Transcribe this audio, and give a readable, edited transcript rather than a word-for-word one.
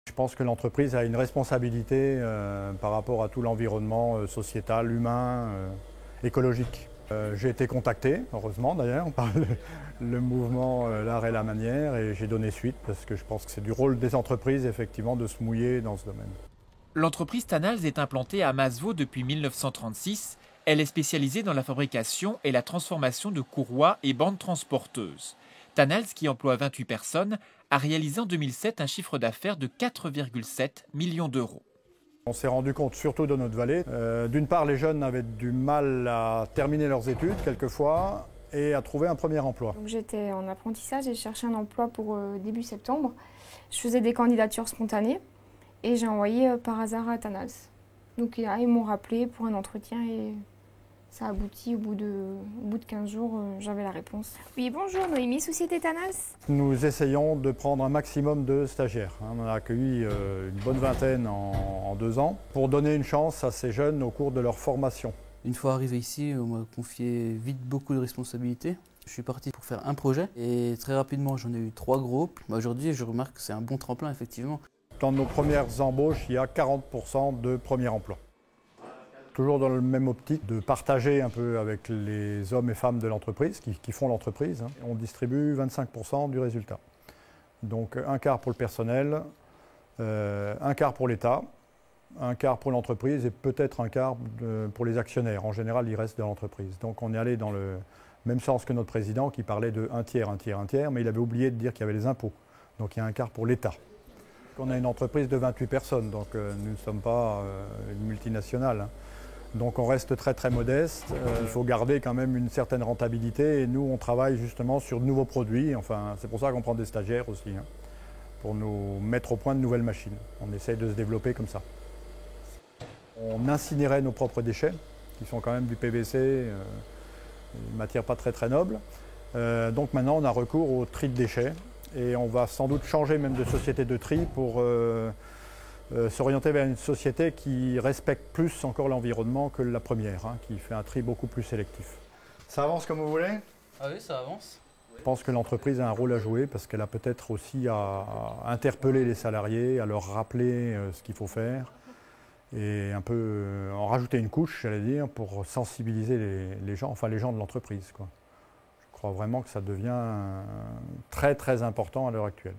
Je pense que l'entreprise a une responsabilité par rapport à tout l'environnement sociétal, humain, écologique. J'ai été contacté, heureusement d'ailleurs, par le mouvement L'Art et la Manière et j'ai donné suite parce que je pense que c'est du rôle des entreprises effectivement de se mouiller dans ce domaine. L'entreprise Tanals est implantée à Masevaux depuis 1936. Elle est spécialisée dans la fabrication et la transformation de courroies et bandes transporteuses. Tanals, qui emploie 28 personnes, a réalisé en 2007 un chiffre d'affaires de 4,7 millions d'euros. On s'est rendu compte, surtout dans notre vallée, d'une part les jeunes avaient du mal à terminer leurs études quelquefois et à trouver un premier emploi. J'étais en apprentissage et je cherchais un emploi pour début septembre. Je faisais des candidatures spontanées et j'ai envoyé par hasard à Tanals. Donc ils m'ont rappelé pour un entretien et ça a abouti au bout de 15 jours, j'avais la réponse. Oui, bonjour, Noémie, Société Tanals. Nous essayons de prendre un maximum de stagiaires. On a accueilli une bonne vingtaine en 2 ans pour donner une chance à ces jeunes au cours de leur formation. Une fois arrivé ici, on m'a confié vite beaucoup de responsabilités. Je suis parti pour faire un projet et très rapidement j'en ai eu 3 groupes. Aujourd'hui je remarque que c'est un bon tremplin effectivement. Dans nos premières embauches, il y a 40% de premier emploi. Toujours dans le même optique de partager un peu avec les hommes et femmes de l'entreprise qui font l'entreprise. On distribue 25% du résultat. Donc un quart pour le personnel, un quart pour l'État, un quart pour l'entreprise et peut-être un quart pour les actionnaires. En général, il reste de l'entreprise. Donc on est allé dans le même sens que notre président qui parlait de un tiers, un tiers, un tiers, mais il avait oublié de dire qu'il y avait les impôts. Donc il y a un quart pour l'État. On a une entreprise de 28 personnes, donc nous ne sommes pas une multinationale. Donc on reste très très modeste, il faut garder quand même une certaine rentabilité et nous on travaille justement sur de nouveaux produits, enfin c'est pour ça qu'on prend des stagiaires aussi, pour nous mettre au point de nouvelles machines. On essaye de se développer comme ça. On incinérait nos propres déchets, qui sont quand même du PVC, une matière pas très très noble. Donc maintenant on a recours au tri de déchets et on va sans doute changer même de société de tri pour s'orienter vers une société qui respecte plus encore l'environnement que la première, qui fait un tri beaucoup plus sélectif. Ça avance comme vous voulez ? Ah oui, ça avance. Je pense que l'entreprise a un rôle à jouer parce qu'elle a peut-être aussi à interpeller les salariés, à leur rappeler ce qu'il faut faire et un peu en rajouter une couche, j'allais dire, pour sensibiliser les gens, enfin les gens de l'entreprise, quoi. Je crois vraiment que ça devient très très important à l'heure actuelle.